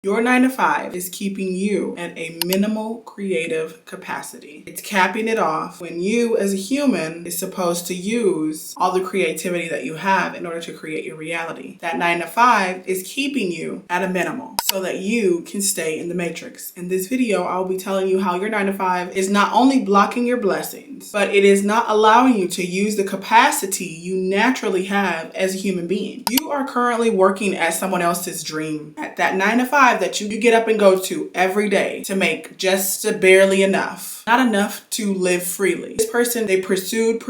Your 9 to 5 is keeping you at a minimal creative capacity. It's capping it off when you as a human is supposed to use all the creativity that you have in order to create your reality. That 9 to 5 is keeping you at a minimal so that you can stay in the matrix. In this video, I'll be telling you how your 9 to 5 is not only blocking your blessings, but it is not allowing you to use the capacity you naturally have as a human being. You are currently working as someone else's dream. At that 9 to 5 that you get up and go to every day to make just barely enough. Not enough to live freely. This person, they pursued.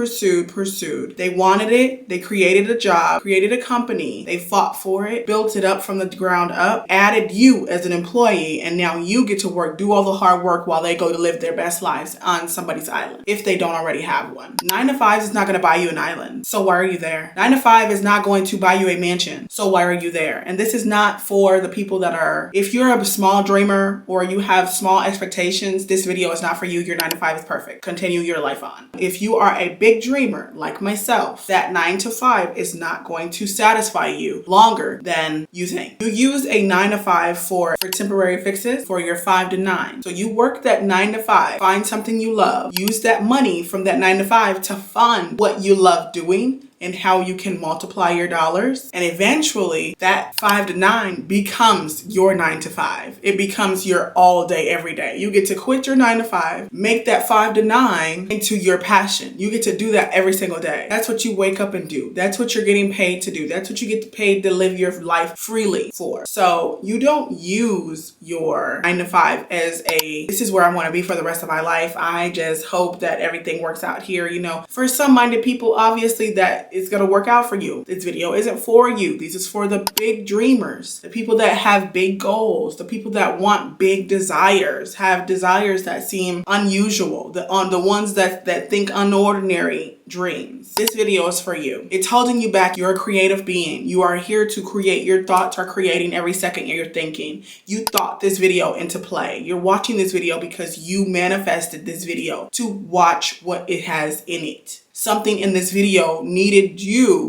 They wanted it. They created a job, created a company. They fought for it, built it up from the ground up, added you as an employee, and now you get to work, do all the hard work while they go to live their best lives on somebody's island, if they don't already have one. 9 to 5 is not going to buy you an island. So why are you there? 9 to 5 is not going to buy you a mansion. So why are you there? And this is not for the people that are, if you're a small dreamer or you have small expectations, this video is not for you. Your 9 to 5 is perfect. Continue your life on. If you are a big dreamer like myself, that 9 to 5 is not going to satisfy you longer than you think. You use a 9 to 5 for temporary fixes for your 5 to 9. So you work that 9 to 5, find something you love, use that money from that 9 to 5 to fund what you love doing and how you can multiply your dollars. And eventually that 5 to 9 becomes your 9 to 5. It becomes your all day, every day. You get to quit your 9 to 5, make that 5 to 9 into your passion. You get to do that every single day. That's what you wake up and do. That's what you're getting paid to do. That's what you get paid to live your life freely for. So you don't use your 9 to 5 as this is where I want to be for the rest of my life. I just hope that everything works out here. You know, for some minded people, obviously that it's going to work out for you. This video isn't for you. This is for the big dreamers, the people that have big goals, the people that want big desires, have desires that seem unusual, the ones that think unordinary dreams. This video is for you. It's holding you back. You're a creative being. You are here to create. Your thoughts are creating every second you're thinking. You thought this video into play. You're watching this video because you manifested this video to watch what it has in it. Something in this video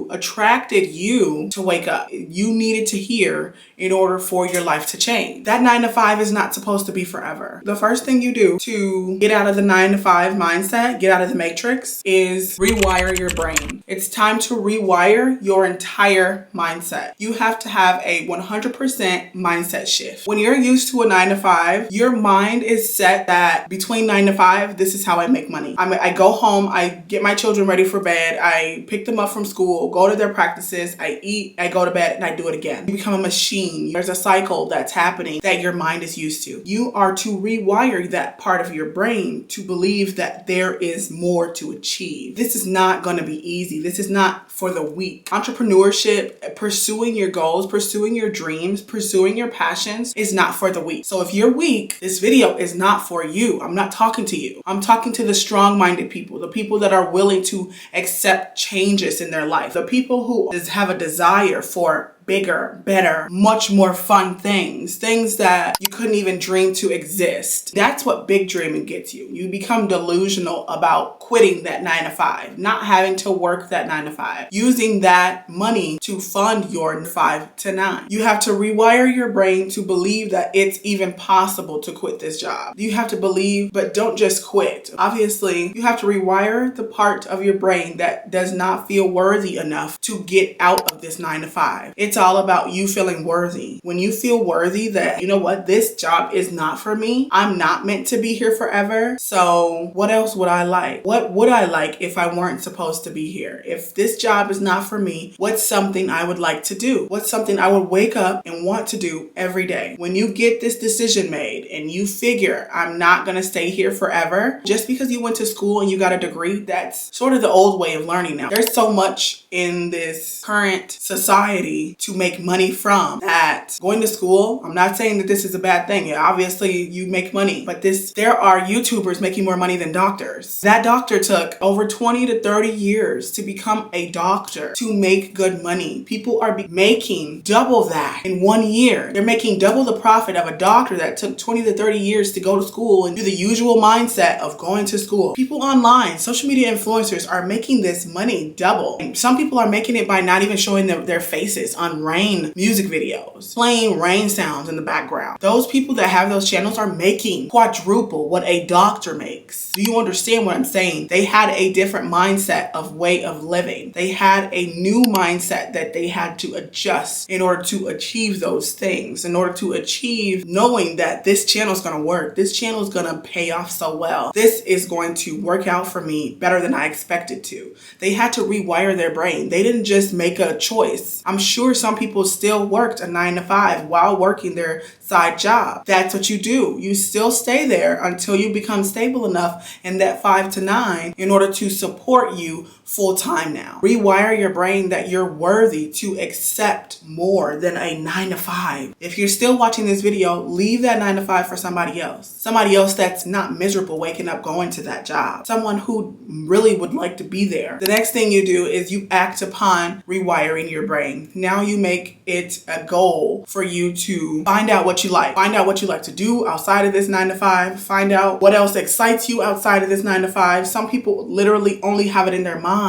attracted you to wake up. You needed to hear in order for your life to change. That 9 to 5 is not supposed to be forever. The first thing you do to get out of the 9 to 5 mindset, get out of the matrix, is rewire your brain. It's time to rewire your entire mindset. You have to have a 100% mindset shift. When you're used to a 9 to 5, your mind is set that between 9 to 5, this is how I make money. I go home, I get my children ready for bed, I pick them up from school, go to their practices, I eat, I go to bed, and I do it again. You become a machine. There's a cycle that's happening that your mind is used to. You are to rewire that part of your brain to believe that there is more to achieve. This is not going to be easy. This is not for the weak. Entrepreneurship, pursuing your goals, pursuing your dreams, pursuing your passions is not for the weak. So if you're weak, this video is not for you. I'm not talking to you. I'm talking to the strong-minded people, the people that are willing to accept changes in their life, the people who have a desire for bigger, better, much more fun things that you couldn't even dream to exist. That's what big dreaming gets you. You become delusional about quitting that 9 to 5, not having to work that 9 to 5, using that money to fund your 5 to 9. You have to rewire your brain to believe that it's even possible to quit this job. You have to believe, but don't just quit. Obviously, you have to rewire the part of your brain that does not feel worthy enough to get out of this 9 to 5. It's all about you feeling worthy. When you feel worthy that, you know what, this job is not for me. I'm not meant to be here forever. So what else would I like? What would I like if I weren't supposed to be here? If this job is not for me, what's something I would like to do? What's something I would wake up and want to do every day? When you get this decision made and you figure, I'm not going to stay here forever, just because you went to school and you got a degree, that's sort of the old way of learning now. There's so much in this current society to make money from that. Going to school, I'm not saying that this is a bad thing. Yeah, obviously you make money, but there are YouTubers making more money than doctors. That doctor took over 20 to 30 years to become a doctor to make good money. People are making double that in 1 year. They're making double the profit of a doctor that took 20 to 30 years to go to school and do the usual mindset of going to school. People online, social media influencers are making this money double. And some people are making it by not even showing their faces on on rain music videos, playing rain sounds in the background. Those people that have those channels are making quadruple what a doctor makes. Do you understand what I'm saying? They had a different mindset of way of living. They had a new mindset that they had to adjust in order to achieve those things, in order to achieve knowing that this channel is going to work. This channel is going to pay off so well. This is going to work out for me better than I expected to. They had to rewire their brain. They didn't just make a choice. I'm sure some people still worked a 9-to-5 while working their side job. That's what you do. You still stay there until you become stable enough in that 5 to 9 in order to support you full time now. Rewire your brain that you're worthy to accept more than a 9-to-5. If you're still watching this video, leave that 9-to-5 for somebody else. Somebody else that's not miserable waking up going to that job. Someone who really would like to be there. The next thing you do is you act upon rewiring your brain. Now you make it a goal for you to find out what you like. Find out what you like to do outside of this 9-to-5. Find out what else excites you outside of this 9-to-5. Some people literally only have it in their mind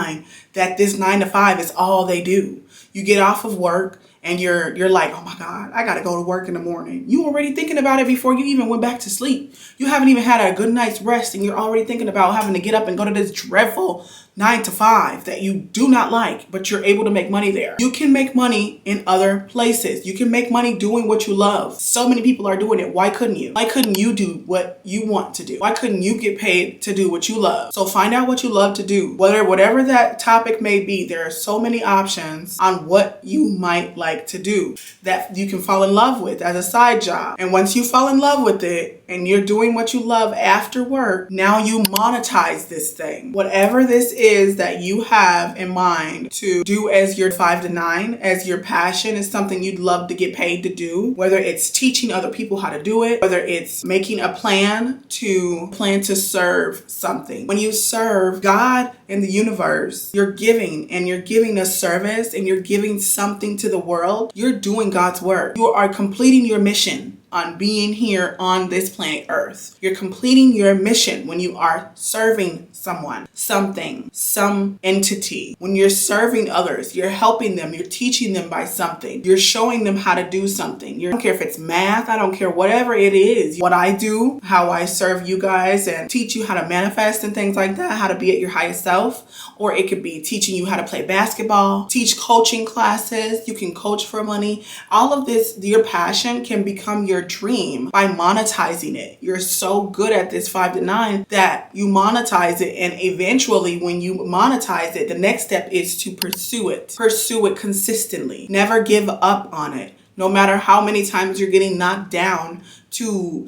that this 9-to-5 is all they do. You get off of work and you're like, oh my God, I gotta go to work in the morning. You already thinking about it before you even went back to sleep. You haven't even had a good night's rest and you're already thinking about having to get up and go to this dreadful 9-to-5 that you do not like, but you're able to make money there. You can make money in other places. You can make money doing what you love. So many people are doing it. Why couldn't you? Why couldn't you do what you want to do? Why couldn't you get paid to do what you love? So find out what you love to do. Whatever that topic may be, there are so many options on what you might like to do that you can fall in love with as a side job. And once you fall in love with it and you're doing what you love after work, now you monetize this thing. Whatever this is that you have in mind to do as your 5 to 9, as your passion, is something you'd love to get paid to do, whether it's teaching other people how to do it, whether it's making a plan to serve something. When you serve God and the universe, you're giving a service and you're giving something to the world. You're doing God's work. You are completing your mission on being here on this planet Earth. You're completing your mission when you are serving someone, something, some entity. When you're serving others, you're helping them, you're teaching them by something, you're showing them how to do something. I don't care if it's math, I don't care whatever it is. What I do, how I serve you guys and teach you how to manifest and things like that, how to be at your highest self, or it could be teaching you how to play basketball, teach coaching classes, you can coach for money. All of this, your passion can become your dream by monetizing it. You're so good at this 5 to 9 that you monetize it, and eventually when you monetize it, the next step is to pursue it consistently. Never give up on it. No matter how many times you're getting knocked down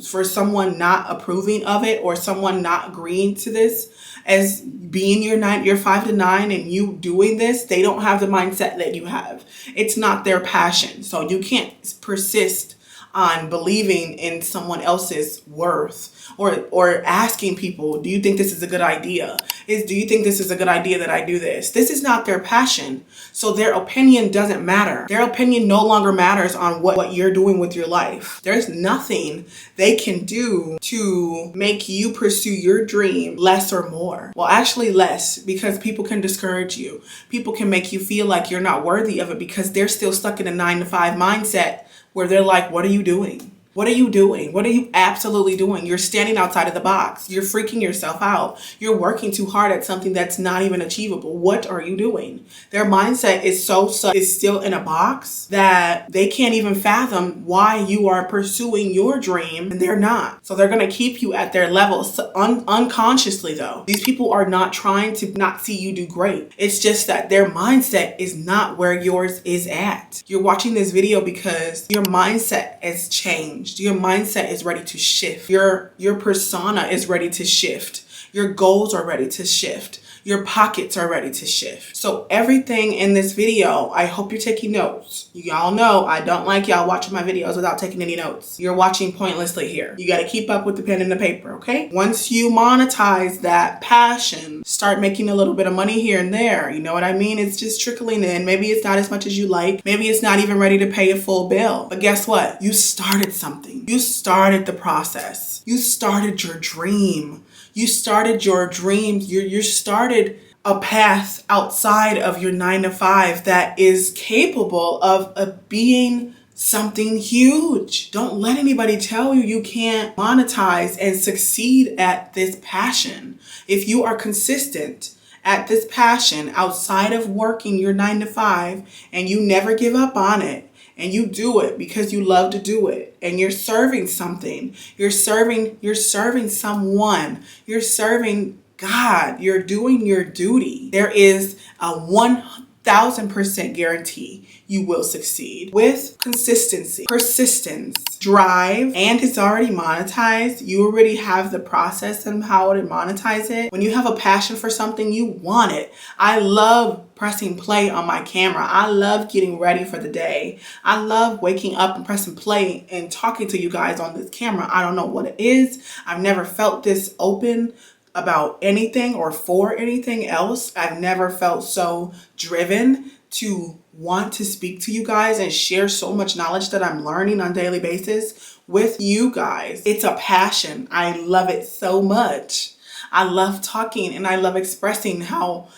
for someone not approving of it or someone not agreeing to this as being your 5 to 9 and you doing this, they don't have the mindset that you have. It's not their passion. So you can't persist on believing in someone else's worth or asking people, do you think this is a good idea? Do you think this is a good idea that I do this? This is not their passion. So their opinion doesn't matter. Their opinion no longer matters on what you're doing with your life. There's nothing they can do to make you pursue your dream less or more. Well, actually less, because people can discourage you. People can make you feel like you're not worthy of it because they're still stuck in a 9-to-5 mindset where they're like, what are you doing? What are you doing? What are you absolutely doing? You're standing outside of the box. You're freaking yourself out. You're working too hard at something that's not even achievable. What are you doing? Their mindset is still in a box that they can't even fathom why you are pursuing your dream and they're not. So they're going to keep you at their level unconsciously though. These people are not trying to not see you do great. It's just that their mindset is not where yours is at. You're watching this video because your mindset has changed. Your mindset is ready to shift. Your persona is ready to shift. Your goals are ready to shift. Your pockets are ready to shift. So everything in this video, I hope you're taking notes. Y'all know I don't like y'all watching my videos without taking any notes. You're watching pointlessly here. You got to keep up with the pen and the paper, okay? Once you monetize that passion, start making a little bit of money here and there. You know what I mean? It's just trickling in. Maybe it's not as much as you like. Maybe it's not even ready to pay a full bill. But guess what? You started something. You started the process. You started your dream. You started your dreams. You started a path outside of your 9 to 5 that is capable of being something huge. Don't let anybody tell you you can't monetize and succeed at this passion. If you are consistent at this passion outside of working your 9 to 5 and you never give up on it, and you do it because you love to do it, and you're serving something, you're serving someone, you're serving God, you're doing your duty, there is a 1000% guarantee you will succeed with consistency, persistence, drive, and it's already monetized. You already have the process and how to monetize it. When you have a passion for something, you want it. I love pressing play on my camera. I love getting ready for the day. I love waking up and pressing play and talking to you guys on this camera. I don't know what it is. I've never felt this open about anything or for anything else. I've never felt so driven to want to speak to you guys and share so much knowledge that I'm learning on a daily basis with you guys. It's a passion. I love it so much. I love talking and I love expressing how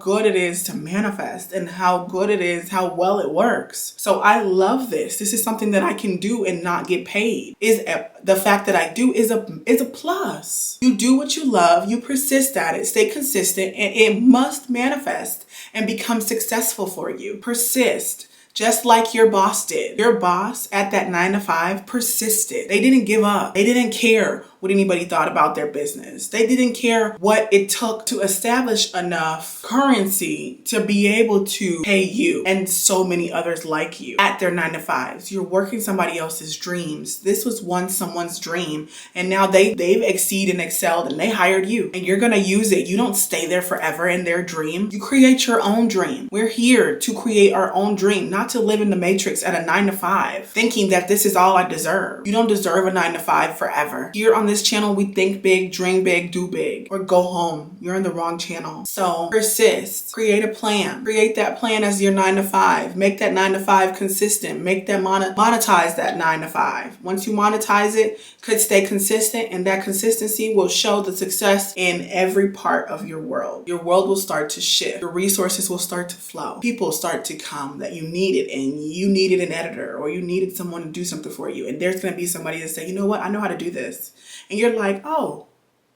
good it is to manifest and how good it is, how well it works. So I love this. This is something that I can do and not get paid. The fact that I do is a plus. You do what you love, you persist at it, stay consistent, and it must manifest and become successful for you. Persist. Just like your boss did. Your boss at that 9 to 5 persisted. They didn't give up. They didn't care what anybody thought about their business. They didn't care what it took to establish enough currency to be able to pay you and so many others like you at their 9 to 5s. You're working somebody else's dreams. This was once someone's dream, and now they've exceeded and excelled and they hired you, and you're gonna use it. You don't stay there forever in their dream. You create your own dream. We're here to create our own dream, not to live in the matrix at a 9 to 5 thinking that this is all I deserve. You don't deserve a 9 to 5 forever. Here on this channel, we think big, dream big, do big, or go home. You're in the wrong channel. So persist, create a plan, create that plan as your 9 to 5, make that 9 to 5 consistent, make that monetize that 9 to 5. Once you monetize it, could stay consistent, and that consistency will show the success in every part of your world. Your world will start to shift. Your resources will start to flow. People start to come that you needed, and you needed an editor or you needed someone to do something for you. And there's going to be somebody that say, you know what, I know how to do this. And you're like, oh,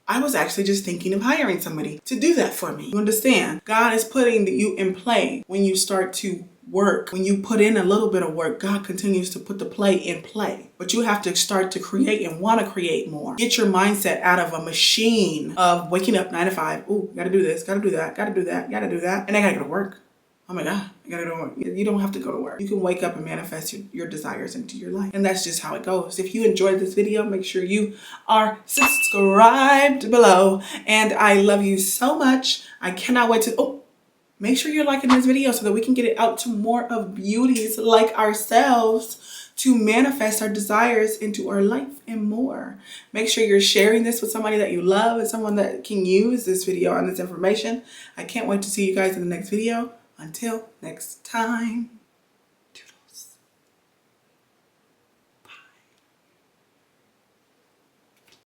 I was actually just thinking of hiring somebody to do that for me. You understand? God is putting you in play when you start to work. When you put in a little bit of work, God continues to put the play in play. But you have to start to create and want to create more. Get your mindset out of a machine of waking up 9 to 5. Ooh, gotta do this, gotta do that, gotta do that, gotta do that. And I gotta go to work. Oh my God, I gotta go to work. You don't have to go to work. You can wake up and manifest your desires into your life. And that's just how it goes. If you enjoyed this video, make sure you are subscribed below. And I love you so much. I cannot wait to, make sure you're liking this video so that we can get it out to more of beauties like ourselves to manifest our desires into our life and more. Make sure you're sharing this with somebody that you love and someone that can use this video and this information. I can't wait to see you guys in the next video. Until next time.